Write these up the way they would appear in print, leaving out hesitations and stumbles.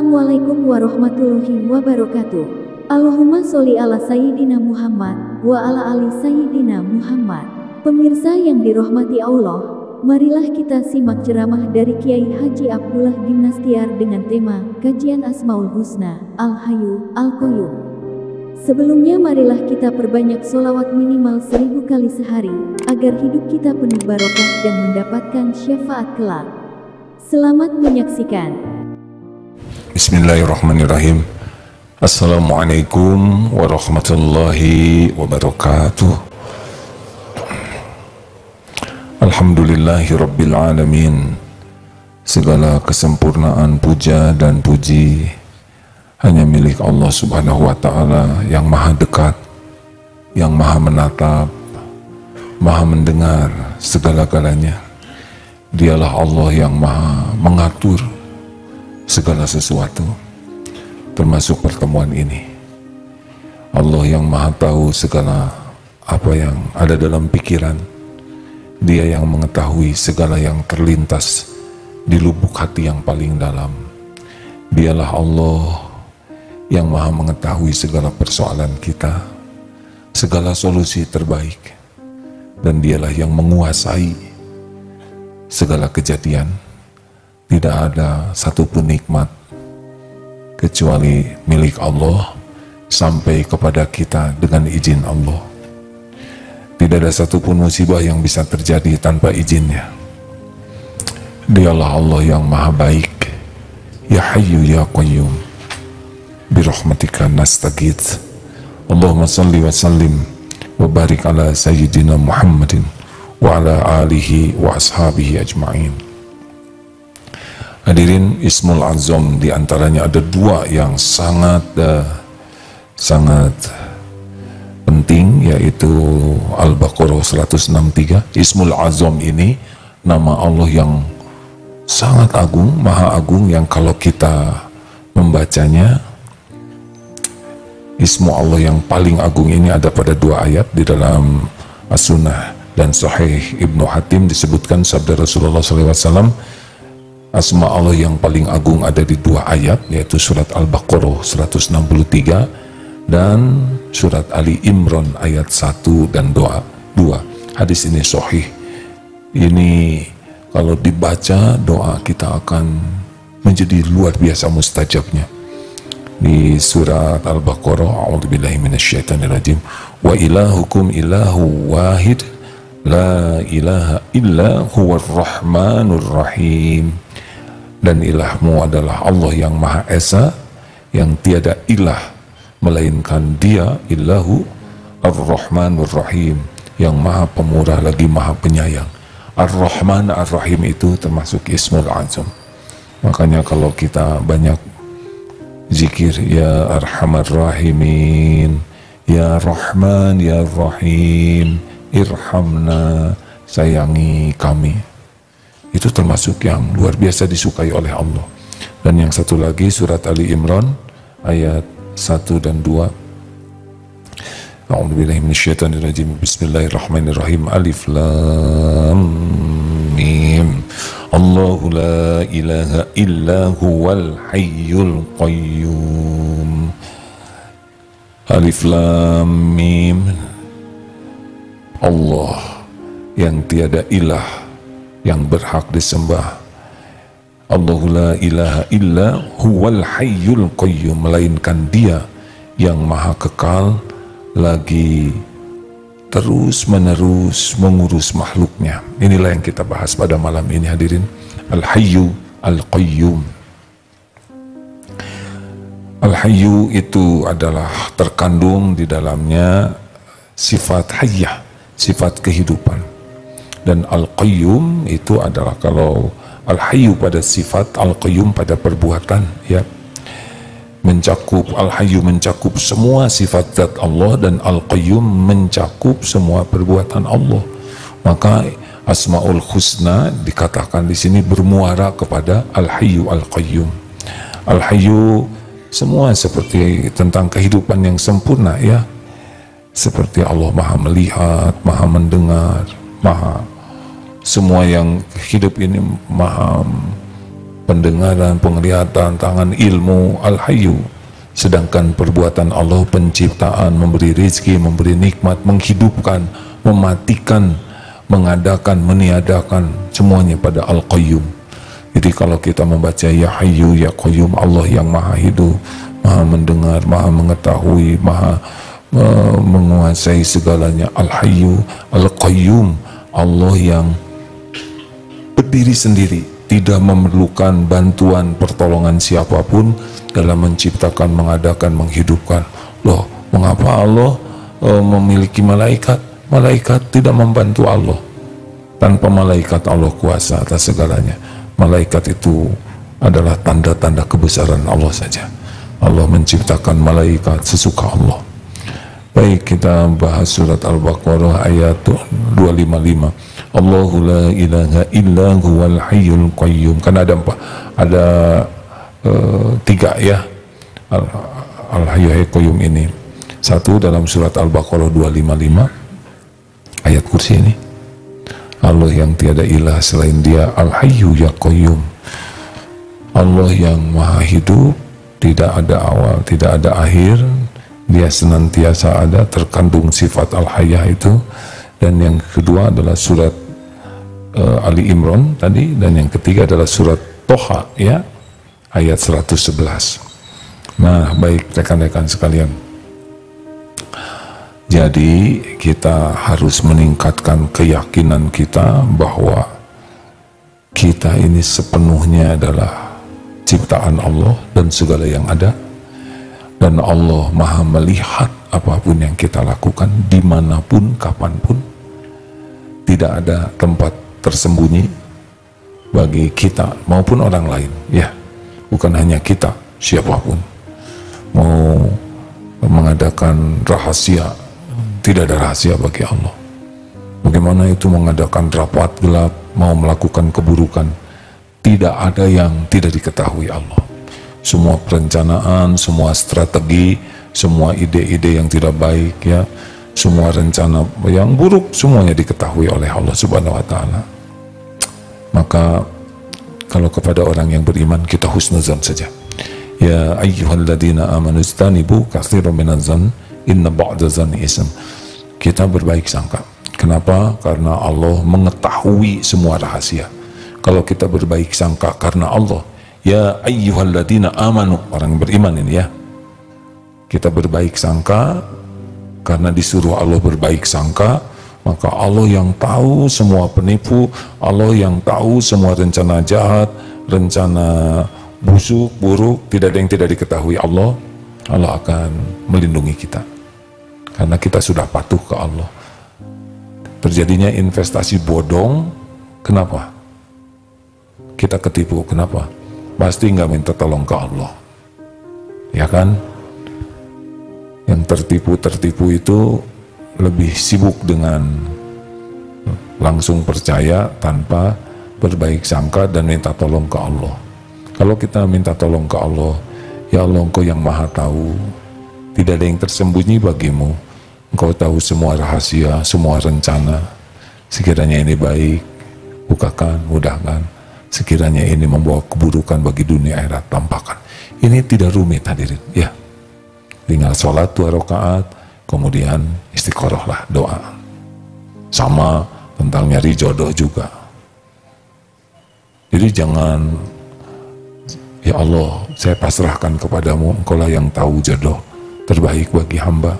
Assalamualaikum warahmatullahi wabarakatuh. Allahumma sholli ala Sayyidina Muhammad wa ala ali Sayyidina Muhammad. Pemirsa yang dirahmati Allah, marilah kita simak ceramah dari Kiai Haji Abdullah Gimnastiar dengan tema Kajian Asmaul Husna, Al-Hayyu, Al-Qayyum. Sebelumnya marilah kita perbanyak sholawat minimal 1000 kali sehari, agar hidup kita penuh barokah dan mendapatkan syafaat kelak. Selamat menyaksikan. Bismillahirrahmanirrahim. Assalamualaikum warahmatullahi wabarakatuh. Alhamdulillahi rabbil alamin. Segala kesempurnaan puja dan puji hanya milik Allah subhanahu wa ta'ala yang maha dekat, yang maha menatap, maha mendengar segala-galanya. Dialah Allah yang maha mengatur segala sesuatu, termasuk pertemuan ini. Allah yang maha tahu segala apa yang ada dalam pikiran. Dia yang mengetahui segala yang terlintas di lubuk hati yang paling dalam. Dialah Allah yang maha mengetahui segala persoalan kita, segala solusi terbaik. Dan dialah yang menguasai segala kejadian. Tidak ada satupun nikmat kecuali milik Allah sampai kepada kita dengan izin Allah. Tidak ada satupun musibah yang bisa terjadi tanpa izinnya. Dialah Allah yang maha baik. Ya Hayyu ya Qayyum, birahmatika nastaghits. Allahumma salli wa sallim wa barik ala Sayyidina Muhammadin wa ala alihi wa ashabihi ajma'in. Hadirin, Ismul Azam diantaranya ada dua yang sangat penting, yaitu Al-Baqarah 163. Ismul Azam ini nama Allah yang sangat agung, maha agung, yang kalau kita membacanya, Ismu Allah yang paling agung ini ada pada dua ayat di dalam As-Sunnah dan Sahih Ibnu Hatim. Disebutkan sabda Rasulullah SAW, Asma Allah yang paling agung ada di dua ayat, yaitu surat Al-Baqarah 163 dan surat Ali Imran ayat 1 dan 2. Hadis ini sahih. Ini kalau dibaca, doa kita akan menjadi luar biasa mustajabnya. Di surat Al-Baqarah, a'udzubillahi minasyaitonirrajim, wa ilahukum ilahu wahid la ilaha illa huwar rahmanur rahim. Dan ilahmu adalah Allah yang Maha Esa, yang tiada ilah melainkan Dia, Illahu Ar-Rahmanur Rahim, yang Maha Pemurah lagi Maha Penyayang. Ar-Rahman Ar-Rahim itu termasuk Ismul Azam. Makanya kalau kita banyak zikir, Ya Arhamar Rahimin, Ya Rahman, Ya Rahim, Irhamna, sayangi kami, itu termasuk yang luar biasa disukai oleh Allah. Dan yang satu lagi surat Ali Imran ayat 1 dan 2. A'udzubillahi minasyaitonirrajim. Bismillahirrahmanirrahim. Alif lam mim. Allahu la ilaha illa huwal hayyul qayyum. Alif lam mim. Allah yang tiada ilah yang berhak disembah. Allahu la ilaha illa huwal hayyul qayyum, melainkan Dia yang maha kekal lagi terus menerus mengurus makhluknya. Inilah yang kita bahas pada malam ini, hadirin. Al-Hayyu Al-Qayyum. Al-Hayyu itu adalah terkandung di dalamnya sifat hayyah, sifat kehidupan. Dan Al-Qayyum itu adalah, kalau Al-Hayyu pada sifat, Al-Qayyum pada perbuatan, ya, mencakup. Al-Hayyu mencakup semua sifat zat Allah, dan Al-Qayyum mencakup semua perbuatan Allah. Maka Asmaul Husna dikatakan di sini bermuara kepada Al-Hayyu Al-Qayyum. Al-Hayyu semua seperti tentang kehidupan yang sempurna, ya, seperti Allah maha melihat, maha mendengar, maha semua yang hidup ini maha pendengaran, penglihatan, tangan, ilmu, Al-Hayyu. Sedangkan perbuatan Allah penciptaan, memberi rezeki, memberi nikmat, menghidupkan, mematikan, mengadakan, meniadakan, semuanya pada Al-Qayyum. Jadi kalau kita membaca Ya Hayyu Ya Qayyum, Allah yang maha hidup, maha mendengar, maha mengetahui, maha menguasai segalanya. Al-Hayyu Al-Qayyum, Allah yang berdiri sendiri, tidak memerlukan bantuan pertolongan siapapun dalam menciptakan, mengadakan, menghidupkan. Loh, mengapa Allah memiliki malaikat? Malaikat tidak membantu Allah. Tanpa malaikat Allah kuasa atas segalanya. Malaikat itu adalah tanda-tanda kebesaran Allah saja. Allah menciptakan malaikat sesuka Allah. Baik, kita bahas surat Al-Baqarah ayat 255. Allahu la ilaha illa huwal hayyul qayyum. Kan ada tiga ya Al-Hayyu Qayyum ini. Satu dalam surat Al-Baqarah 255 ayat kursi ini. Allah yang tiada ilah selain Dia, Al-Hayyu Ya Qayyum. Allah yang maha hidup, tidak ada awal, tidak ada akhir. Dia senantiasa ada, terkandung sifat Al-Hayyah itu. Dan yang kedua adalah surat Ali Imran tadi, dan yang ketiga adalah surat Toha ya, ayat 111. Nah, baik rekan-rekan sekalian. Jadi kita harus meningkatkan keyakinan kita bahwa kita ini sepenuhnya adalah ciptaan Allah dan segala yang ada, dan Allah maha melihat apapun yang kita lakukan dimanapun, kapanpun. Tidak ada tempat tersembunyi bagi kita maupun orang lain ya, bukan hanya kita, siapapun mau mengadakan rahasia, tidak ada rahasia bagi Allah. Bagaimana itu mengadakan rapat gelap, mau melakukan keburukan, tidak ada yang tidak diketahui Allah. Semua perencanaan, semua strategi, semua ide-ide yang tidak baik ya, semua rencana yang buruk, semuanya diketahui oleh Allah Subhanahu wa Ta'ala. Maka kalau kepada orang yang beriman, kita husnuzan saja. Ya ayyuhalladzina amanu istanibu katsiran minadh-dzann inna ba'dadh-dzanni ism. Kita berbaik sangka. Kenapa? Karena Allah mengetahui semua rahasia. Kalau kita berbaik sangka karena Allah, ya ayyuhalladzina amanu, orang beriman ini ya, kita berbaik sangka karena disuruh Allah berbaik sangka, maka Allah yang tahu semua penipu, Allah yang tahu semua rencana jahat, rencana busuk, buruk, tidak ada yang tidak diketahui Allah. Allah akan melindungi kita karena kita sudah patuh ke Allah. Terjadinya investasi bodong, kenapa? Kita ketipu, kenapa? Pasti nggak minta tolong ke Allah, ya kan? Yang tertipu itu lebih sibuk dengan langsung percaya tanpa berbaik sangka dan minta tolong ke Allah. Kalau kita minta tolong ke Allah, ya Allah, Engkau yang maha tahu, tidak ada yang tersembunyi bagimu, Engkau tahu semua rahasia, semua rencana. Sekiranya ini baik, bukakan, mudahkan. Sekiranya ini membawa keburukan bagi dunia akhirat, tampakkan. Ini tidak rumit hadirin ya, tinggal sholat 2 rakaat, kemudian istiqorohlah, doa. Sama tentang nyari jodoh juga. Jadi jangan, ya Allah, saya pasrahkan kepadamu, Engkaulah yang tahu jodoh terbaik bagi hamba.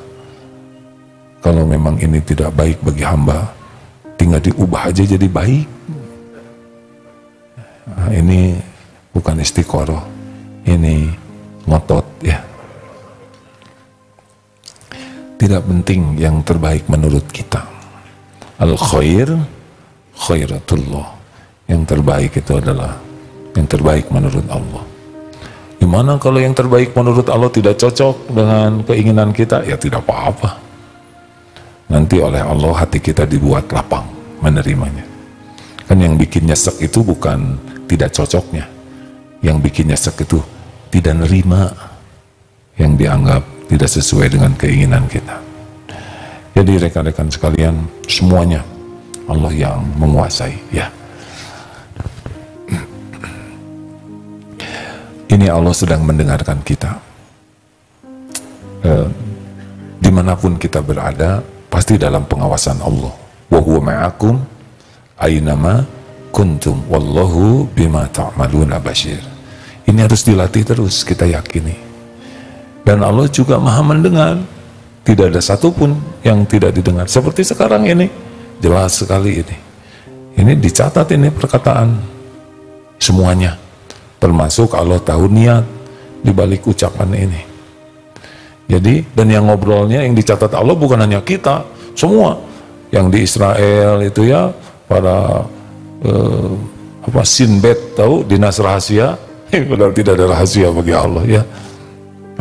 Kalau memang ini tidak baik bagi hamba, tinggal diubah aja jadi baik. Nah, ini bukan istiqoroh, ini ngotot ya. Tidak penting yang terbaik menurut kita. Al-khair khairatullah. Yang terbaik itu adalah yang terbaik menurut Allah. Gimana kalau yang terbaik menurut Allah tidak cocok dengan keinginan kita? Ya tidak apa-apa. Nanti oleh Allah hati kita dibuat lapang menerimanya. Kan yang bikin nyesek itu bukan tidak cocoknya. Yang bikin nyesek itu tidak nerima yang dianggap tidak sesuai dengan keinginan kita. Jadi rekan-rekan sekalian, semuanya Allah yang menguasai ya. Ini Allah sedang mendengarkan kita. Dimanapun kita berada, pasti dalam pengawasan Allah. Wa huwa ma'akum aynama kuntum wallahu bima ta'maluna basyir. Ini harus dilatih terus, kita yakini. Dan Allah juga Maha mendengar. Tidak ada satupun yang tidak didengar. Seperti sekarang ini, jelas sekali ini. Ini dicatat, ini perkataan semuanya. Termasuk Allah tahu niat di balik ucapan ini. Jadi, dan yang ngobrolnya yang dicatat Allah bukan hanya kita, semua yang di Israel itu ya, para Sinbad, tahu dinas rahasia. Padahal tidak ada rahasia bagi Allah ya.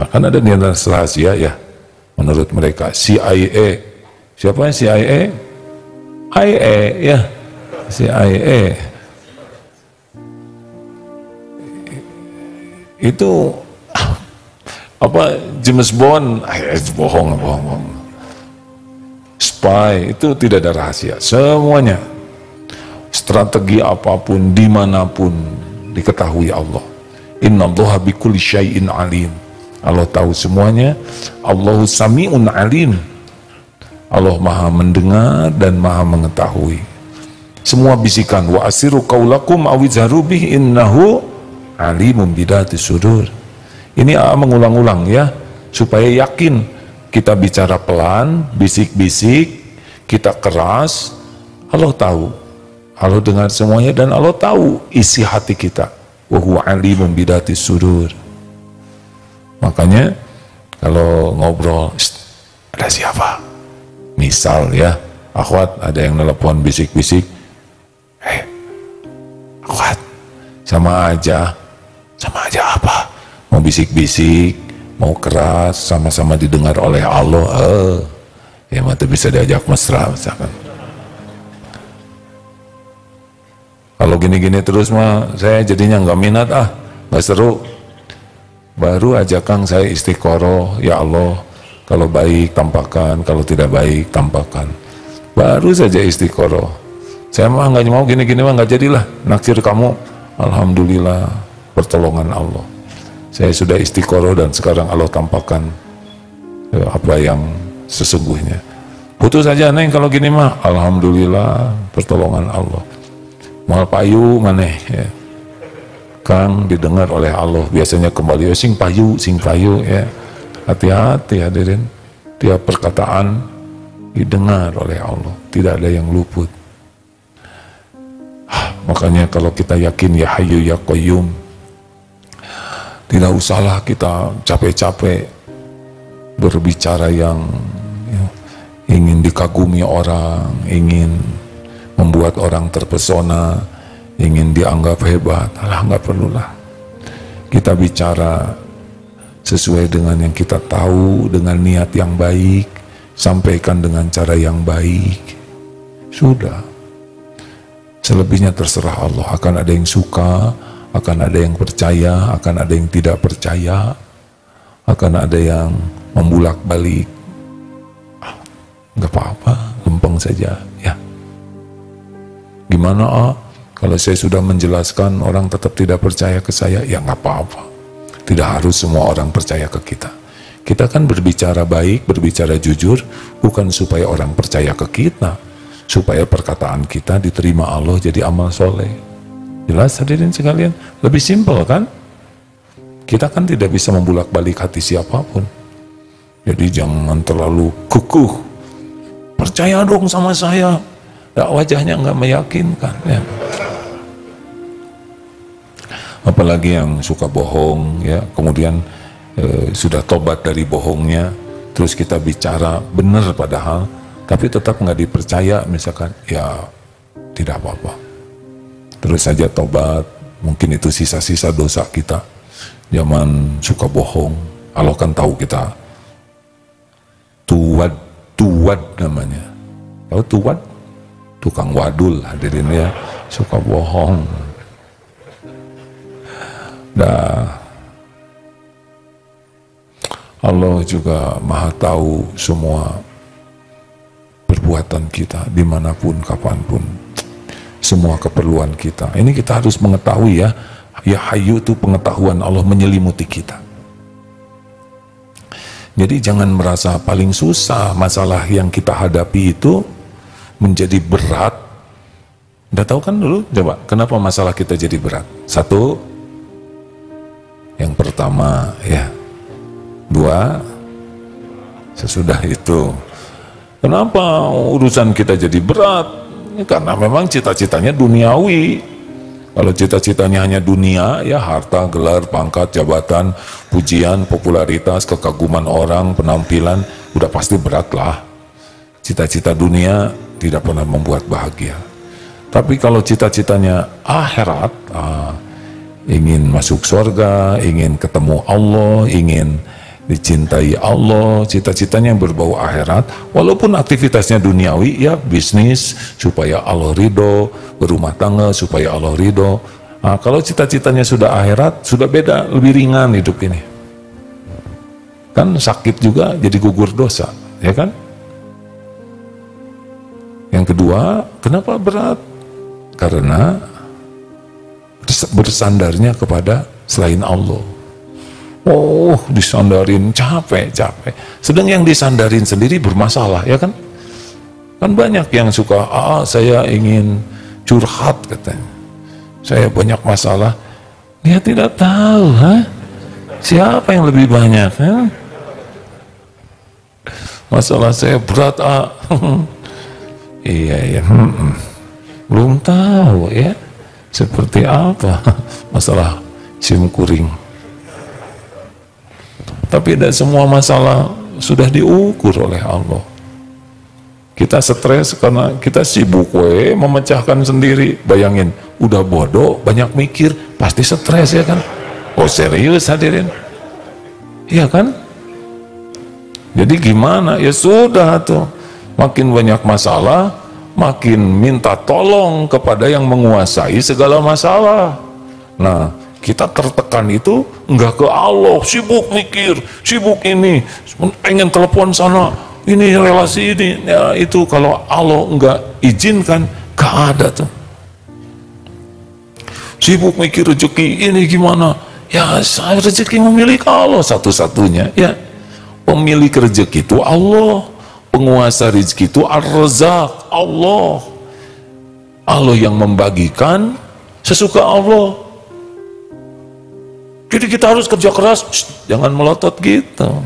Bahkan ada dinas rahasia ya, menurut mereka. CIA, siapa yang CIA? IA ya, CIA. Itu apa, James Bond? Bohong. Spy itu tidak ada rahasia, semuanya. Strategi apapun, dimanapun diketahui Allah. Innallaha bikulli syai'in alim. Allah tahu semuanya. Allahu sami'un alim. Allah Maha mendengar dan Maha mengetahui semua bisikan. Wa asiru qaulakum aw ijharu bih innahu alimun bidati sudur. Ini mengulang-ulang ya, supaya yakin. Kita bicara pelan, bisik-bisik, kita keras, Allah tahu. Allah dengar semuanya dan Allah tahu isi hati kita. Wa huwa alimun bidati sudur. Makanya kalau ngobrol, ada siapa? Misal ya, akhwat ada yang nelpon bisik-bisik, akhwat, sama aja apa? Mau bisik-bisik, mau keras, sama-sama didengar oleh Allah. Ya mata bisa diajak mesra misalkan. Kalau gini-gini terus mah saya jadinya nggak minat, nggak seru. Baru aja Kang saya istiqoroh, ya Allah, kalau baik tampakkan, kalau tidak baik tampakkan. Baru saja istiqoroh. Saya mah nggak mau gini-gini mah nggak jadilah. Naksir kamu, alhamdulillah, pertolongan Allah. Saya sudah istiqoroh dan sekarang Allah tampakkan apa yang sesungguhnya. Putus saja Neng kalau gini mah, alhamdulillah, pertolongan Allah. Mal payu maneh ya. Kang didengar oleh Allah, biasanya kembali sing payu ya. Hati-hati hadirin, tiap perkataan didengar oleh Allah, tidak ada yang luput. Makanya kalau kita yakin ya Hayyu ya Qayyum, tidak usahlah kita capek-capek berbicara yang ingin dikagumi orang, ingin membuat orang terpesona, ingin dianggap hebat. Nggak perlulah. Kita bicara sesuai dengan yang kita tahu, dengan niat yang baik, sampaikan dengan cara yang baik. Sudah. Selebihnya terserah Allah. Akan ada yang suka, akan ada yang percaya, akan ada yang tidak percaya, akan ada yang membulak-balik. Nggak apa-apa, lempeng saja ya. Gimana kalau saya sudah menjelaskan orang tetap tidak percaya ke saya? Ya nggak apa-apa. Tidak harus semua orang percaya ke kita. Kita kan berbicara baik, berbicara jujur, bukan supaya orang percaya ke kita, supaya perkataan kita diterima Allah jadi amal soleh. Jelas hadirin sekalian? Lebih simpel kan? Kita kan tidak bisa membulak-balik hati siapapun. Jadi jangan terlalu kukuh. Percaya dong sama saya. Ya, wajahnya nggak meyakinkan ya. Apalagi yang suka bohong ya, kemudian sudah tobat dari bohongnya, terus kita bicara benar padahal, tapi tetap nggak dipercaya misalkan, ya tidak apa-apa. Terus saja tobat, mungkin itu sisa-sisa dosa kita. Zaman suka bohong, Allah kan tahu kita. Tuwad namanya. Tahu tuwad? Tukang wadul hadirin ya, suka bohong. Allah juga maha tahu semua perbuatan kita, dimanapun, kapanpun, semua keperluan kita. Ini kita harus mengetahui ya, Ya Hayyu itu pengetahuan Allah menyelimuti kita. Jadi jangan merasa paling susah masalah yang kita hadapi itu menjadi berat. Udah tahu kan dulu? Coba, kenapa masalah kita jadi berat? Satu, yang pertama ya. Dua, sesudah itu. Kenapa urusan kita jadi berat? Karena memang cita-citanya duniawi. Kalau cita-citanya hanya dunia, ya harta, gelar, pangkat, jabatan, pujian, popularitas, kekaguman orang, penampilan, udah pasti berat lah. Cita-cita dunia tidak pernah membuat bahagia. Tapi kalau cita-citanya akhirat, ingin masuk surga, ingin ketemu Allah, ingin dicintai Allah, cita-citanya yang berbau akhirat, walaupun aktivitasnya duniawi, ya bisnis supaya Allah ridho, berumah tangga supaya Allah ridho. Nah, kalau cita-citanya sudah akhirat, sudah beda, lebih ringan hidup ini. Kan sakit juga jadi gugur dosa, ya kan? Yang kedua, kenapa berat? Karena bersandarnya kepada selain Allah. Oh, disandarin capek. Sedang yang disandarin sendiri bermasalah, ya kan? Kan banyak yang suka, saya ingin curhat katanya. Saya banyak masalah. Dia tidak tahu, siapa yang lebih banyak? Masalah saya berat, iya. Belum tahu ya, seperti apa masalah sim kuring. Tapi tidak semua masalah sudah diukur oleh Allah. Kita stres karena kita sibuk memecahkan sendiri. Bayangin, udah bodoh, banyak mikir, pasti stres ya kan? Oh serius hadirin? Iya kan? Jadi gimana? Ya sudah tuh, makin banyak masalah, makin minta tolong kepada yang menguasai segala masalah. Nah, kita tertekan itu enggak ke Allah, sibuk mikir, sibuk ini, pengen telepon sana, ini relasi ini, ya itu kalau Allah enggak izinkan, gak ada tuh. Sibuk mikir rezeki ini gimana? Ya rezeki memiliki Allah satu-satunya, ya. Pemilik rezeki itu Allah, penguasa rezeki itu Ar-Razzaq, Allah. Allah yang membagikan sesuka Allah. Jadi kita harus kerja keras, jangan melotot gitu.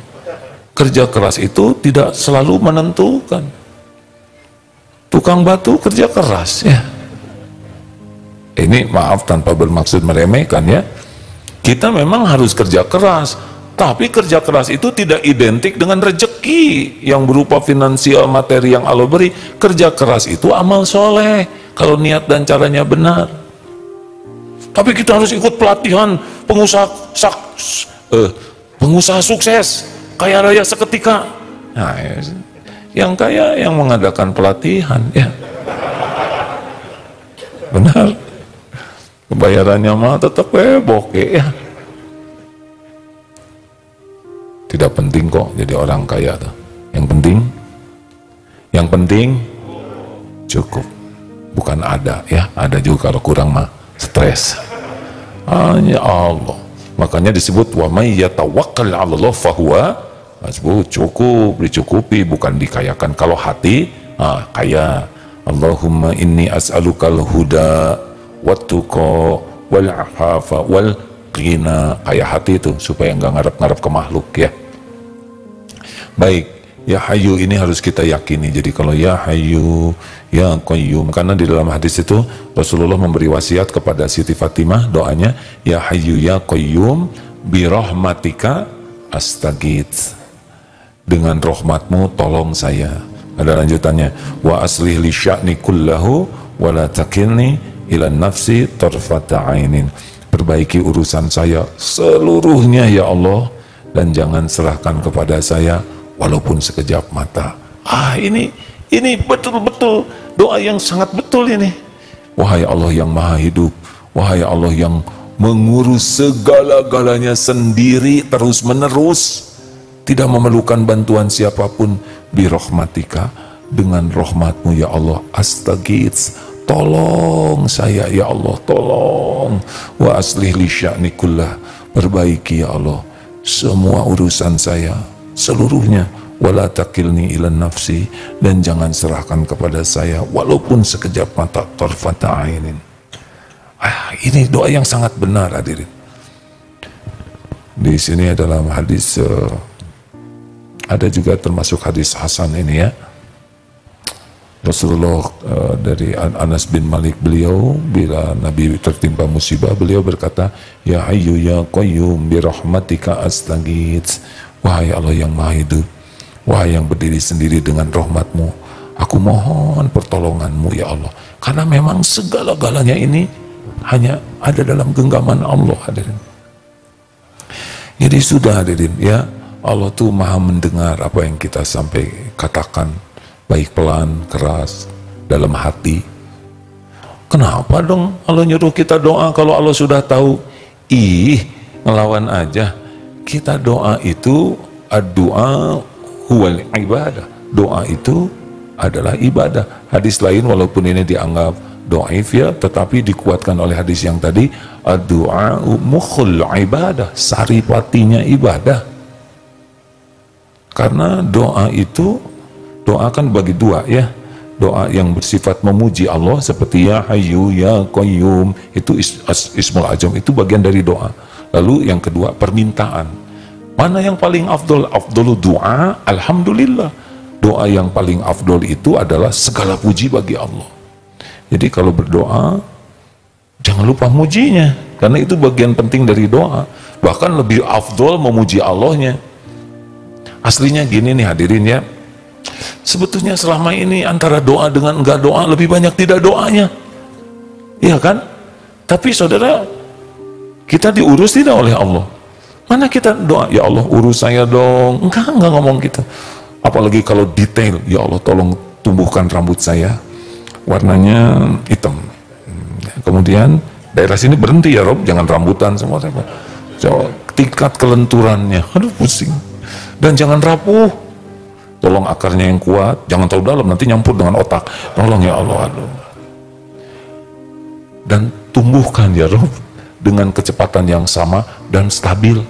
Kerja keras itu tidak selalu menentukan. Tukang batu kerja keras ya. Ini maaf tanpa bermaksud meremehkan ya. Kita memang harus kerja keras, tapi kerja keras itu tidak identik dengan rezeki yang berupa finansial materi yang Allah beri. Kerja keras itu amal soleh kalau niat dan caranya benar. Tapi kita harus ikut pelatihan pengusaha sukses, kaya raya seketika. Nah, yang kaya yang mengadakan pelatihan, ya. Benar. Kebayarannya mah tetap bokeh, ya. Tidak penting kok jadi orang kaya tuh. Yang penting cukup. Bukan ada, ya. Ada juga kalau kurang mah stres. Hanya Allah. Makanya disebut wa may yatawakkal 'ala Allah fahuwa hasbuh, cukup, dicukupi, bukan dikayakan. Kalau hati kaya. Allahumma inni as'alukal huda wattuqa wal afafa wal ghina. Kayak hati itu supaya enggak ngarep-ngarep ke makhluk ya. Baik. Ya Hayyu ini harus kita yakini. Jadi kalau Ya Hayyu, Ya Qayyum, karena di dalam hadis itu Rasulullah memberi wasiat kepada Siti Fatimah, doanya Ya Hayyu Ya Qayyum birahmatika astagits, dengan rahmatmu tolong saya. Ada lanjutannya, wa aslih li sya'ni kullahu wa la takilni ila nafsi tarfata ainin. Perbaiki urusan saya seluruhnya ya Allah, dan jangan serahkan kepada saya walaupun sekejap mata. Ini betul-betul doa yang sangat betul ini. Wahai Allah yang maha hidup, wahai Allah yang mengurus segala-galanya sendiri terus menerus, tidak memerlukan bantuan siapapun, birahmatika, dengan rahmatmu ya Allah, astagits, tolong saya ya Allah, tolong. Wa aslih li sya'ni kullah, perbaiki ya Allah semua urusan saya seluruhnya. Wala takilni ilan nafsi, dan jangan serahkan kepada saya walaupun sekejap mata, tarfata ainin. Ini doa yang sangat benar hadirin. Di sini dalam hadis ada juga termasuk hadis Hasan ini ya. Rasulullah dari Anas bin Malik, beliau bila Nabi tertimpa musibah, beliau berkata, ya hayyu ya qayyum bi rahmatika astaghits, wahai Allah yang maha hidup, wahai yang berdiri sendiri dengan rahmatmu, aku mohon pertolonganmu ya Allah. Karena memang segala-galanya ini hanya ada dalam genggaman Allah hadirin. Jadi sudah hadirin ya, Allah tuh maha mendengar apa yang kita sampai katakan, baik pelan, keras, dalam hati. Kenapa dong Allah nyuruh kita doa kalau Allah sudah tahu? Ngelawan aja. Kita doa itu, ad-doa huwal ibadah. Doa itu adalah ibadah. Hadis lain walaupun ini dianggap dhaif ya, tetapi dikuatkan oleh hadis yang tadi, ad-doa mukhul ibadah, saripatinya ibadah. Karena doa itu, doa kan bagi dua ya, doa yang bersifat memuji Allah seperti ya hayyu ya qayyum, itu ismul azam, itu bagian dari doa. Lalu yang kedua permintaan. Mana yang paling afdol? Afdolu doa alhamdulillah. Doa yang paling afdol itu adalah segala puji bagi Allah. Jadi kalau berdoa jangan lupa mujinya, karena itu bagian penting dari doa. Bahkan lebih afdol memuji Allahnya. Aslinya gini nih hadirin ya, sebetulnya selama ini antara doa dengan enggak doa lebih banyak tidak doanya, iya kan? Tapi saudara, kita diurus tidak oleh Allah. Mana kita doa, ya Allah urus saya dong, enggak ngomong gitu. Apalagi kalau detail, ya Allah tolong tumbuhkan rambut saya warnanya hitam, kemudian daerah sini berhenti ya Rob, jangan rambutan semua. Tingkat kelenturannya, aduh pusing. Dan jangan rapuh, tolong akarnya yang kuat, jangan terlalu dalam nanti nyampur dengan otak, tolong ya Allah. Aduh. Dan tumbuhkan ya Rob dengan kecepatan yang sama dan stabil.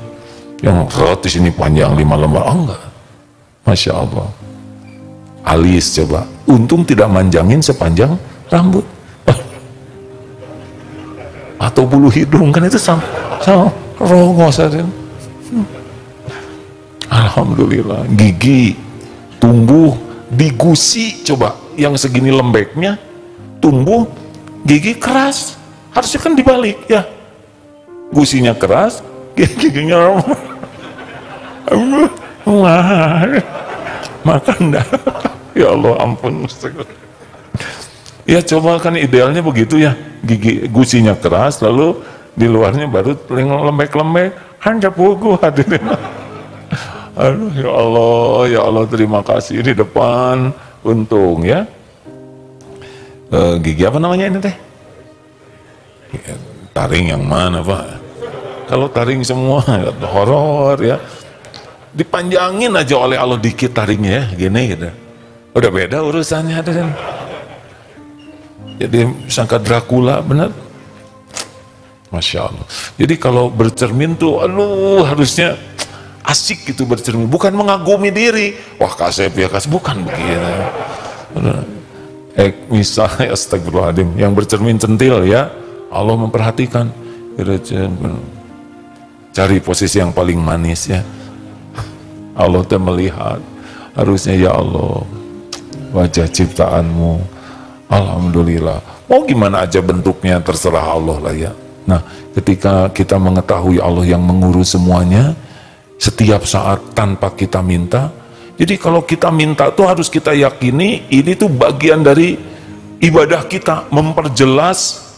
Yang di sini panjang 5 lembar, enggak, Masya Allah. Alis coba, untung tidak manjangin sepanjang rambut atau bulu hidung, kan itu sama rongos aja. Alhamdulillah. Gigi tumbuh di gusi, coba yang segini lembeknya tumbuh gigi keras, harusnya kan dibalik ya, gusinya keras, giginya makan dah. Ya Allah ampun. Ya coba kan idealnya begitu ya, gigi gusinya keras lalu di luarnya baru lembek-lembek, hanya pugu hadirin. Aduh ya Allah terima kasih. Di depan untung ya, gigi apa namanya ini teh, taring yang mana Pak? Kalau taring semua horor ya, dipanjangin aja oleh Allah dikit taringnya ya, gini gitu, udah beda urusannya hadirin. Jadi sangka Dracula benar, Masya Allah. Jadi kalau bercermin tuh, aduh harusnya asik gitu bercermin, bukan mengagumi diri, wah kasep ya kasep, bukan begitu. Misalnya astagfirullahaladzim, yang bercermin centil ya, Allah memperhatikan, cari posisi yang paling manis ya, Allah tuh melihat, harusnya ya Allah wajah ciptaanmu, alhamdulillah, mau gimana aja bentuknya terserah Allah lah ya. Nah ketika kita mengetahui Allah yang mengurus semuanya setiap saat tanpa kita minta, jadi kalau kita minta tuh harus kita yakini ini tuh bagian dari ibadah kita, memperjelas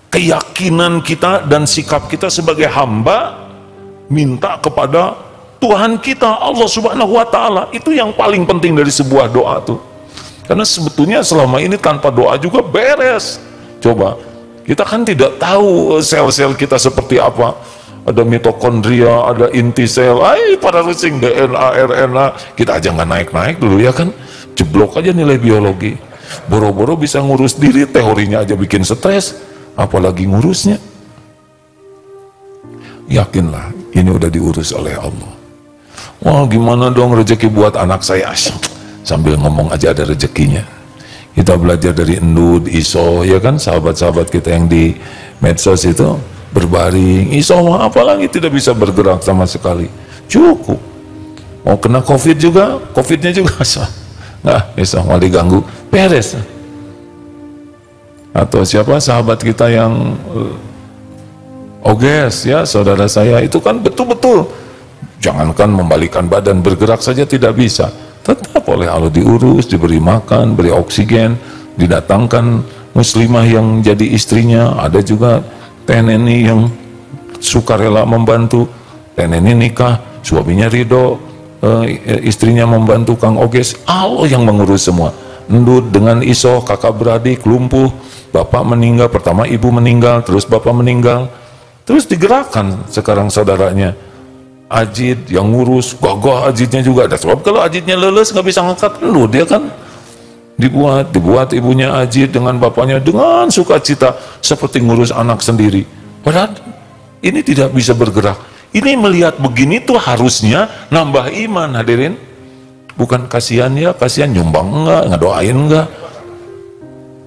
keyakinan kita dan sikap kita sebagai hamba minta kepada Tuhan kita Allah Subhanahu wa Ta'ala. Itu yang paling penting dari sebuah doa tuh, karena sebetulnya selama ini tanpa doa juga beres. Coba kita kan tidak tahu sel-sel kita seperti apa, ada mitokondria, ada inti sel, para rusing DNA, RNA, kita aja nggak naik-naik dulu ya kan, jeblok aja nilai biologi. Boro-boro bisa ngurus diri, teorinya aja bikin stres, apalagi ngurusnya. Yakinlah, ini udah diurus oleh Allah. Wah, gimana dong rezeki buat anak saya? Sambil ngomong aja ada rezekinya. Kita belajar dari Endud, Iso, ya kan, sahabat-sahabat kita yang di medsos itu berbaring. Iso mah apalagi tidak bisa bergerak sama sekali. Cukup. Mau kena COVID juga, COVID-nya juga nggak, Iso mau diganggu, beres. Atau siapa sahabat kita yang Oges, ya saudara saya itu kan betul-betul jangankan membalikan badan, bergerak saja tidak bisa. Tetap oleh Allah diurus, diberi makan, beri oksigen, didatangkan muslimah yang jadi istrinya. Ada juga TNI yang sukarela membantu. TNI nikah, suaminya ridho, istrinya membantu Kang Oges. Allah yang mengurus semua. Endut dengan Iso, kakak beradik, lumpuh, bapak meninggal, pertama ibu meninggal, terus bapak meninggal, terus digerakkan sekarang saudaranya Ajid yang ngurus, gagah Ajidnya juga. Ada sebab kalau Ajidnya leles nggak bisa ngangkat, lu dia kan dibuat ibunya Ajid dengan bapaknya dengan sukacita seperti ngurus anak sendiri. Padahal ini tidak bisa bergerak. Ini melihat begini tuh harusnya nambah iman, hadirin. Bukan kasihan ya, kasihan nyumbang enggak, ngedoain enggak.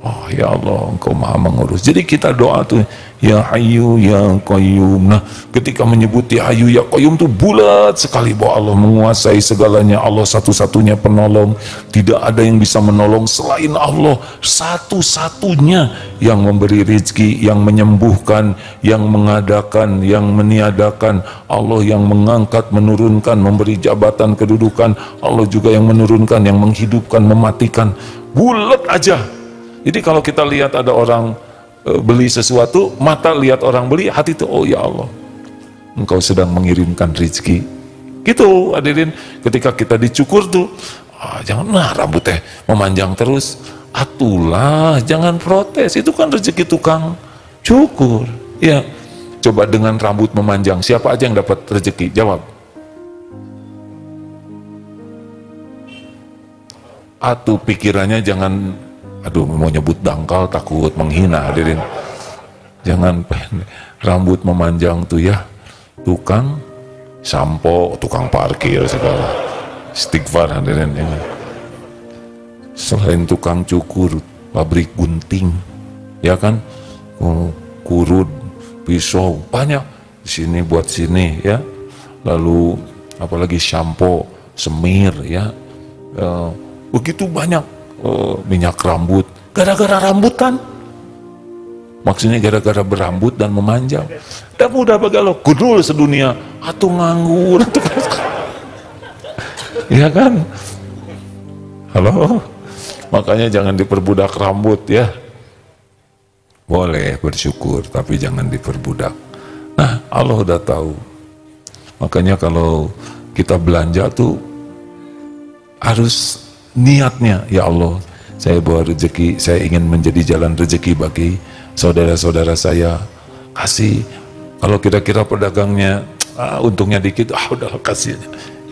Oh ya Allah, Engkau maha mengurus. Jadi kita doa tuh ya Hayyu ya Qayyum. Nah, ketika menyebut ya Hayyu ya Qayyum tuh bulat sekali bahwa Allah menguasai segalanya. Allah satu-satunya penolong. Tidak ada yang bisa menolong selain Allah. Satu-satunya yang memberi rezeki, yang menyembuhkan, yang mengadakan, yang meniadakan. Allah yang mengangkat, menurunkan, memberi jabatan, kedudukan. Allah juga yang menurunkan, yang menghidupkan, mematikan. Bulat aja. Jadi kalau kita lihat ada orang beli sesuatu, mata lihat orang beli, hati itu, oh ya Allah, Engkau sedang mengirimkan rezeki. Gitu, hadirin. Ketika kita dicukur tuh, jangan rambutnya memanjang terus. Atulah, jangan protes. Itu kan rezeki tukang cukur. Ya, coba dengan rambut memanjang, siapa aja yang dapat rezeki? Jawab. Atuh pikirannya jangan, aduh mau nyebut dangkal takut menghina, hadirin. Jangan rambut memanjang tuh ya tukang sampo, tukang parkir segala. Istighfar, hadirin. Selain tukang cukur, pabrik gunting, ya kan, kurut, pisau, banyak di sini buat sini ya. Lalu apalagi sampo, semir ya, begitu banyak. Minyak rambut, gara-gara rambutan, maksudnya gara-gara berambut dan memanjang. Dan mudah bagaimana gudul sedunia, atuh nganggur, ya kan? Halo, makanya jangan diperbudak rambut ya. Boleh bersyukur, tapi jangan diperbudak. Nah, Allah udah tahu. Makanya kalau kita belanja tuh harus niatnya, ya Allah, saya bawa rezeki, saya ingin menjadi jalan rezeki bagi saudara-saudara saya. Kasih. Kalau kira-kira pedagangnya untungnya dikit, udah kasih.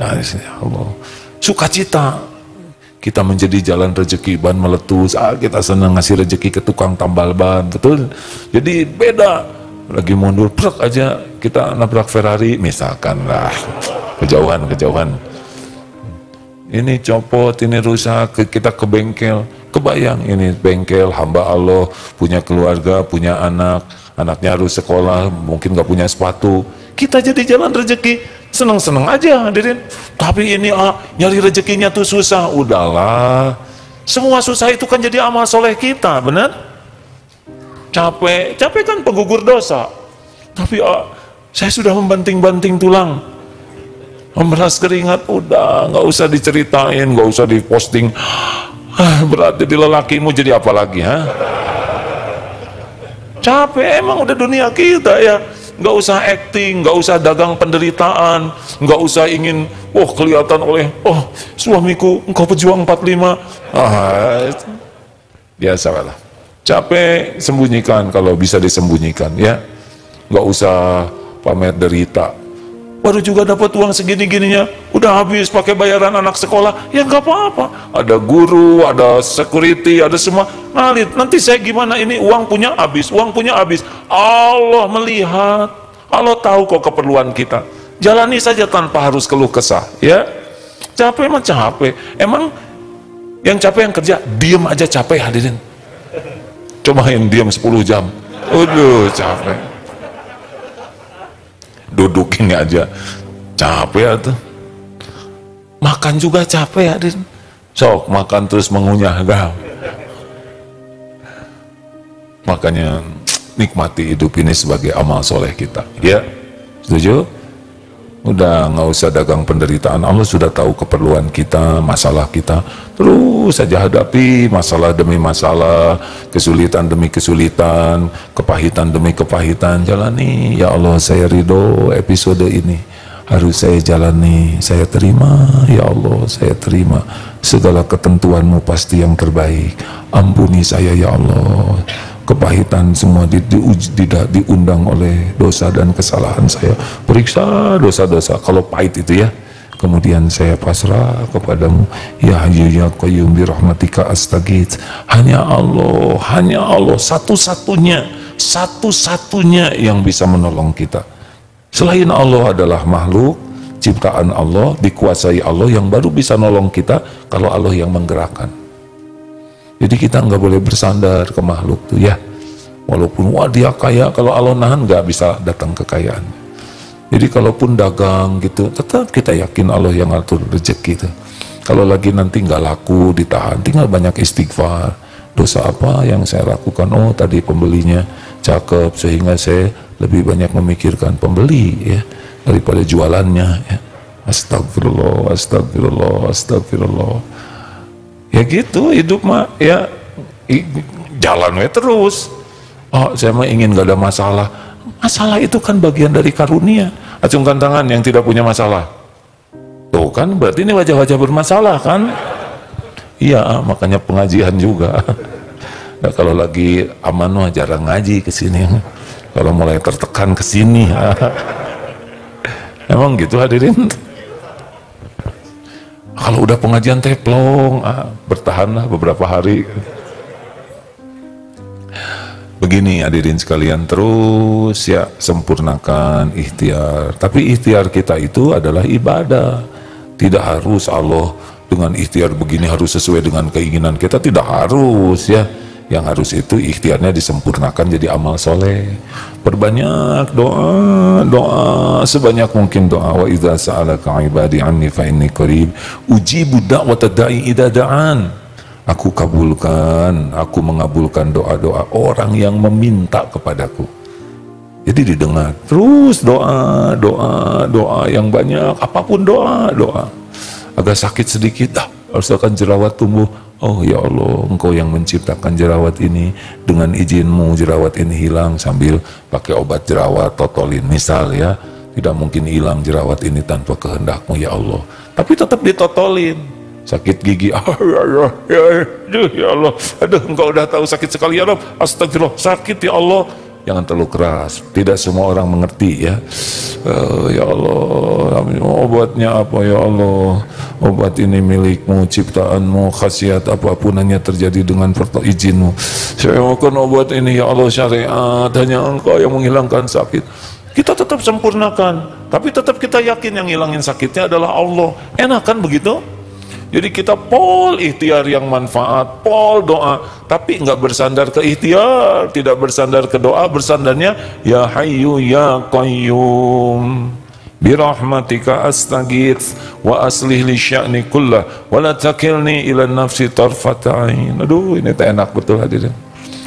Ya Allah, sukacita kita menjadi jalan rezeki, ban meletus, kita senang ngasih rezeki ke tukang tambal ban, betul. Jadi beda. Lagi mundur, prek aja kita nabrak Ferrari misalkan lah, kejauhan. Ini copot, ini rusak, kita ke bengkel, kebayang ini bengkel, hamba Allah, punya keluarga, punya anak, anaknya harus sekolah, mungkin gak punya sepatu, kita jadi jalan rezeki, seneng-seneng aja, hadirin. Tapi ini nyari rezekinya tuh susah, udahlah, semua susah itu kan jadi amal soleh kita, benar? Capek kan penggugur dosa, tapi saya sudah membanting-banting tulang, memeras keringat, udah nggak usah diceritain, nggak usah diposting. Berat jadi lelakimu, jadi apa lagi, ha? Capek emang udah dunia kita ya. Nggak usah acting, nggak usah dagang penderitaan, nggak usah ingin kelihatan oleh suamiku engkau pejuang 45. Biasa lah. Capek sembunyikan kalau bisa disembunyikan ya. Nggak usah pamer derita. Baru juga dapat uang segini-gininya, udah habis pakai bayaran anak sekolah, ya nggak apa-apa. Ada guru, ada security, ada semua ngalir. Nanti saya gimana, ini uang punya habis, uang punya habis. Allah melihat, Allah tahu kok keperluan kita. Jalani saja tanpa harus keluh kesah, ya. Capek emang capek. Emang yang capek yang kerja, diem aja capek hadirin. Cobain diem 10 jam. Aduh, capek. Duduk ini aja capek tuh. Makan juga capek hadirin. Sok makan terus mengunyah gak. Makanya nikmati hidup ini sebagai amal soleh kita, ya. Setuju? Udah nggak usah dagang penderitaan. Allah sudah tahu keperluan kita, masalah kita. Terus saja hadapi masalah demi masalah, kesulitan demi kesulitan, kepahitan demi kepahitan. Jalani. Ya Allah, saya ridho episode ini harus saya jalani. Saya terima, ya Allah, saya terima. Segala ketentuanmu pasti yang terbaik. Ampuni saya, ya Allah. Kepahitan semua diundang oleh dosa dan kesalahan saya. Periksa dosa-dosa, kalau pahit itu ya. Kemudian saya pasrah kepadamu. Ya Hayyu ya Qayyum bi rahmatika astaghits. Hanya Allah satu-satunya yang bisa menolong kita. Selain Allah adalah makhluk ciptaan Allah, dikuasai Allah, yang baru bisa nolong kita kalau Allah yang menggerakkan. Jadi kita nggak boleh bersandar ke makhluk tuh ya. Walaupun wah dia kaya, kalau Allah nahan nggak bisa datang kekayaan. Jadi kalaupun dagang gitu, tetap kita yakin Allah yang ngatur rezeki itu. Kalau lagi nanti nggak laku ditahan, tinggal banyak istighfar. Dosa apa yang saya lakukan? Oh tadi pembelinya cakep, sehingga saya lebih banyak memikirkan pembeli ya daripada jualannya ya. Astagfirullah, astagfirullah, astagfirullah. Ya gitu hidup mah ya, jalan we terus. Oh saya mah ingin gak ada masalah. Masalah itu kan bagian dari karunia. Acungkan tangan yang tidak punya masalah. Tuh kan berarti ini wajah-wajah bermasalah kan. Iya, makanya pengajian juga. Nah, kalau lagi aman mah jarang ngaji ke sini. Kalau mulai tertekan ke sini. Emang gitu hadirin. Kalau udah pengajian teplong, bertahanlah beberapa hari. Begini hadirin sekalian, terus ya sempurnakan ikhtiar. Tapi ikhtiar kita itu adalah ibadah. Tidak harus Allah dengan ikhtiar begini harus sesuai dengan keinginan kita, tidak harus ya. Yang harus itu ikhtiarnya disempurnakan jadi amal soleh. Perbanyak doa sebanyak mungkin doa. Wa idza sa'alaka 'ibadi 'anni fa inni qarib ujibu da'watad da'i idza da'an. Aku mengabulkan doa-doa orang yang meminta kepadaku. Jadi didengar terus doa yang banyak, apapun doa. Agak sakit sedikit, harus akan jerawat tumbuh. Oh ya Allah, Engkau yang menciptakan jerawat ini, dengan izinmu jerawat ini hilang, sambil pakai obat jerawat totolin misal ya. Tidak mungkin hilang jerawat ini tanpa kehendakmu ya Allah, tapi tetap ditotolin. Sakit gigi, ya Allah, aduh Engkau udah tahu sakit sekali ya Allah, astagfirullah, sakit ya Allah. Jangan terlalu keras, tidak semua orang mengerti ya. Ya Allah, obatnya apa ya Allah? Obat ini milikmu, ciptaanmu, khasiat apapun hanya terjadi dengan izinmu. Saya makan obat ini ya Allah, syariat, hanya Engkau yang menghilangkan sakit. Kita tetap sempurnakan, tapi tetap kita yakin yang ngilangin sakitnya adalah Allah. Enak kan begitu? Jadi kita pol ikhtiar yang manfaat, pol doa, tapi nggak bersandar ke ikhtiar, tidak bersandar ke doa, bersandarnya ya Hayyu ya Qayyum bi rahmatika astaghits wa aslih li sya'ni kullah wa la takilni ila nafsi tarfata ain. Aduh, ini tak enak betul hadirin.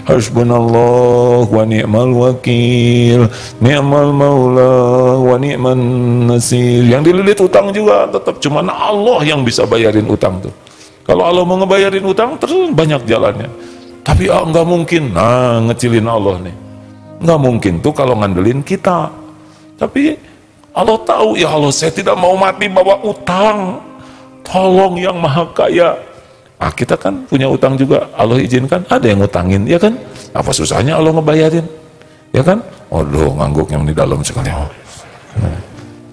Hasbunallah wa ni'mal wakil, ni'mal maula wa ni'man nasir. Yang dililit utang juga tetap cuman Allah yang bisa bayarin utang tuh. Kalau Allah mau ngebayarin utang terus banyak jalannya. Tapi nggak mungkin, ngecilin Allah nih. Nggak mungkin tuh kalau ngandelin kita. Tapi Allah tahu, ya Allah saya tidak mau mati bawa utang. Tolong yang maha kaya. Kita kan punya utang juga, Allah izinkan ada yang ngutangin, ya kan? Apa susahnya Allah ngebayarin, ya kan? Aduh, ngangguk yang di dalam sekali.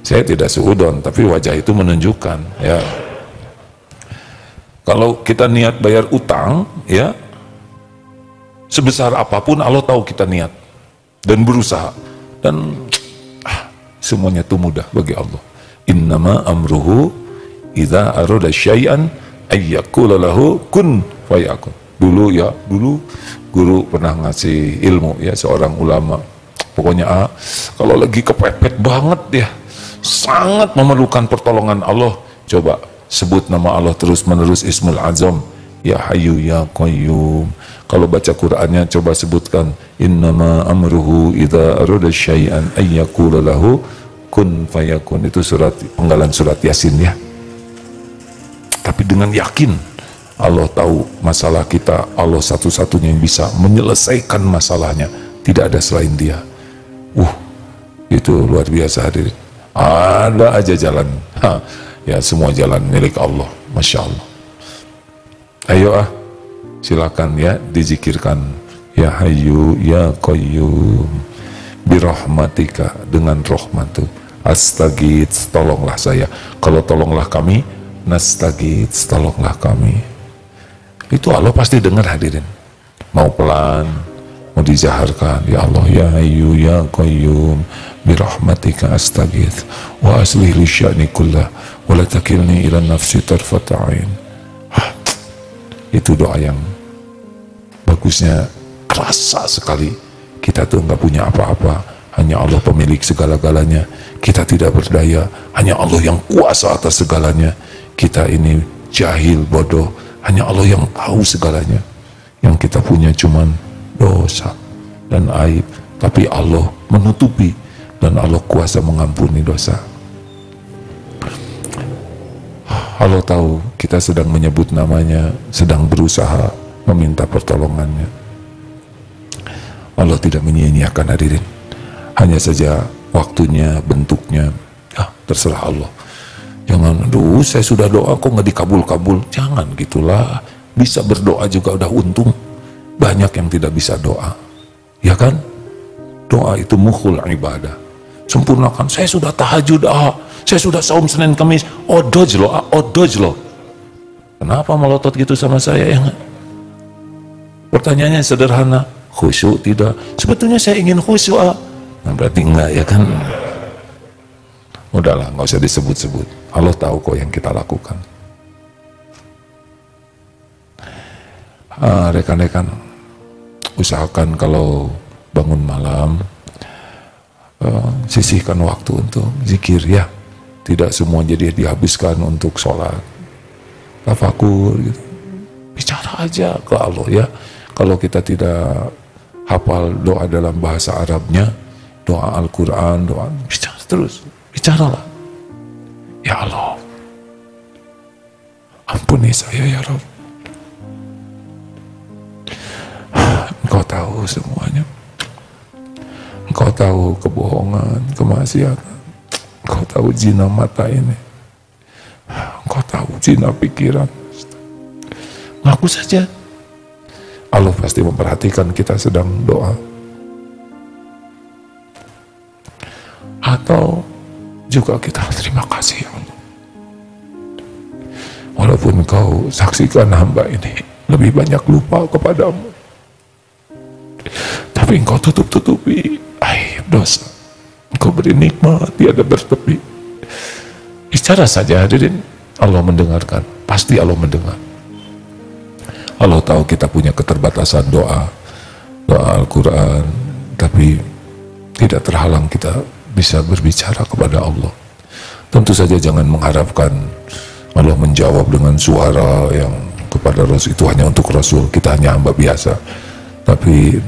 Saya tidak seudon, tapi wajah itu menunjukkan, ya. Kalau kita niat bayar utang, ya, sebesar apapun Allah tahu kita niat dan berusaha, dan semuanya itu mudah bagi Allah. Innama amruhu idza arada syai'an ayyaqula lahu kun fayakun. Dulu guru pernah ngasih ilmu, ya, seorang ulama. Pokoknya kalau lagi kepepet banget dia, sangat memerlukan pertolongan Allah, coba sebut nama Allah terus menerus, Ismul Azam, ya Hayyu ya Qayyum. Kalau baca Qur'annya coba sebutkan innama amruhu idza arada syai'an ayyaqula lahu kun fayakun. Itu surat penggalan surat Yasin, ya. Tapi dengan yakin Allah tahu masalah kita, Allah satu-satunya yang bisa menyelesaikan masalahnya, tidak ada selain Dia. Itu luar biasa, hadirin. Ada aja jalan, ya, semua jalan milik Allah, Masya Allah. Ayo silakan, ya, dizikirkan, ya Hayyu ya Qayyum birahmatika, dengan rahmat-Mu astagits, tolonglah saya. Kalau tolonglah kami, nastagits, tolonglah kami. Itu Allah pasti dengar, hadirin. Mau pelan, mau dijaharkan, ya Allah ya Hayyu ya Qayyum birahmatika astagits wa aslih li sya'ni kullah wa la takilni ila nafsi tarfata ain. Itu doa yang bagusnya, kerasa sekali kita tuh nggak punya apa-apa, hanya Allah pemilik segala-galanya. Kita tidak berdaya, hanya Allah yang kuasa atas segalanya. Kita ini jahil, bodoh, hanya Allah yang tahu segalanya. Yang kita punya cuman dosa dan aib, tapi Allah menutupi, dan Allah kuasa mengampuni dosa. Allah tahu kita sedang menyebut namanya, sedang berusaha meminta pertolongannya. Allah tidak menyia-nyiakan, hadirin. Hanya saja waktunya, bentuknya, terserah Allah. Jangan, aduh saya sudah doa kok nggak dikabul-kabul. Jangan gitulah. Bisa berdoa juga udah untung. Banyak yang tidak bisa doa, ya kan? Doa itu mukhul ibadah. Sempurnakan. Saya sudah tahajud, saya sudah saum Senin Kamis, odoj loh. Kenapa melotot gitu sama saya, ya? Pertanyaannya sederhana, khusyuk tidak? Sebetulnya saya ingin khusyuk, nah berarti enggak, ya kan? Udahlah, nggak usah disebut-sebut. Allah tahu kok yang kita lakukan. Rekan-rekan, usahakan kalau bangun malam, sisihkan waktu untuk zikir, ya. Tidak semua jadi dihabiskan untuk sholat, tafakur, gitu. Bicara aja ke Allah, ya. Kalau kita tidak hafal doa dalam bahasa Arabnya, doa Al-Quran, doa, bicara terus, bicaralah. Ya Allah, ampuni saya ya Rabb. Engkau tahu semuanya. Engkau tahu kebohongan, kemaksiatan. Engkau tahu zina mata ini. Engkau tahu zina pikiran. Ngaku saja. Allah pasti memperhatikan kita sedang doa. Atau juga kita terima kasih, ya Allah. Walaupun Engkau saksikan hamba ini lebih banyak lupa kepadamu, tapi Engkau tutup-tutupi aib dosa. Engkau beri nikmat tiada bertepi. Bicara saja, hadirin. Allah mendengarkan. Pasti Allah mendengar. Allah tahu kita punya keterbatasan doa Al-Quran, tapi tidak terhalang kita bisa berbicara kepada Allah. Tentu saja jangan mengharapkan Allah menjawab dengan suara yang kepada Rasul, itu hanya untuk Rasul, kita hanya hamba biasa. Tapi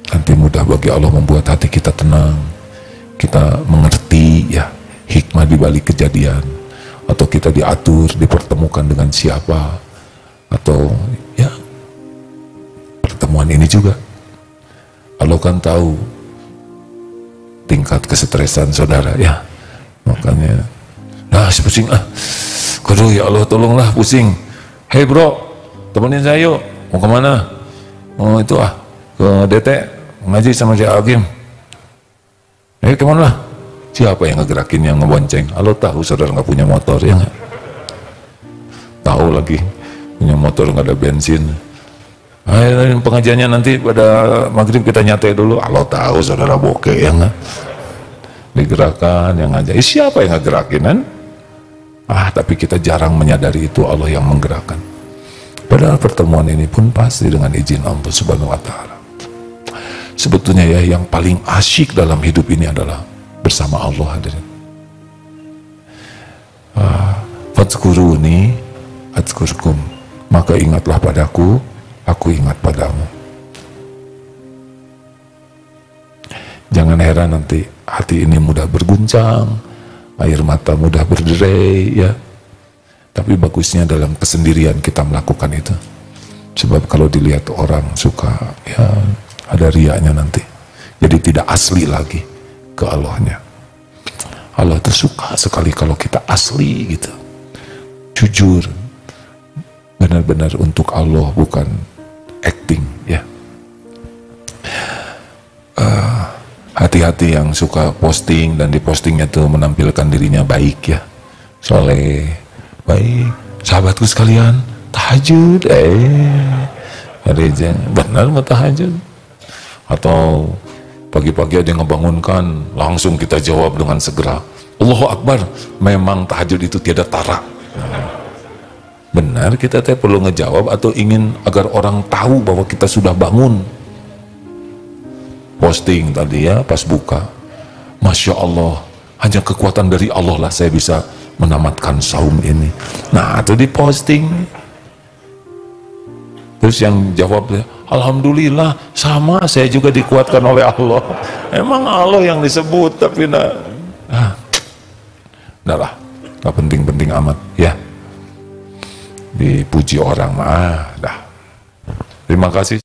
nanti mudah bagi Allah membuat hati kita tenang, kita mengerti, ya, hikmah di balik kejadian, atau kita diatur, dipertemukan dengan siapa, atau ya pertemuan ini juga Allah kan tahu tingkat kesetresan saudara, ya. Makanya pusing, aduh ya Allah tolonglah, pusing. Hei bro, temenin saya yuk. Mau kemana? Oh itu ke DT ngaji sama si Agim. Kemana lah? Siapa yang ngegerakin, yang ngebonceng? Allah tahu saudara nggak punya motor, ya nggak? Tahu lagi punya motor nggak ada bensin. Pengajiannya nanti pada maghrib kita nyatai dulu. Allah tahu saudara bokeh, ya nggak? Digerakkan yang ngajak. Siapa yang ngegerakin kan? Tapi kita jarang menyadari itu Allah yang menggerakkan. Padahal pertemuan ini pun pasti dengan izin Allah Subhanahu wa Ta'ala. Sebetulnya ya, yang paling asyik dalam hidup ini adalah bersama Allah, hadirin. Fadzkuruni adzkurkum, maka ingatlah padaku, aku ingat padamu. Jangan heran nanti hati ini mudah berguncang, air mata mudah berderai, ya. Tapi bagusnya dalam kesendirian kita melakukan itu. Sebab kalau dilihat orang suka, ya ada riaknya nanti. Jadi tidak asli lagi ke Allahnya. Allah itu suka sekali kalau kita asli gitu. Jujur. Benar-benar untuk Allah, bukan acting, ya. Hati-hati yang suka posting dan di postingnya tuh menampilkan dirinya baik, ya, soleh, baik, sahabatku sekalian, tahajud, benar mau tahajud, atau pagi-pagi ada yang ngebangunkan, langsung kita jawab dengan segera, Allahu Akbar, memang tahajud itu tiada tara. Benar, kita perlu ngejawab atau ingin agar orang tahu bahwa kita sudah bangun? Posting tadi ya, pas buka, Masya Allah, hanya kekuatan dari Allah lah saya bisa menamatkan saum ini. Nah, itu di posting. Terus yang jawab, Alhamdulillah, sama saya juga dikuatkan oleh Allah. Emang Allah yang disebut, tapi udah lah, gak penting-penting amat, ya. Dipuji orang, dah. Terima kasih.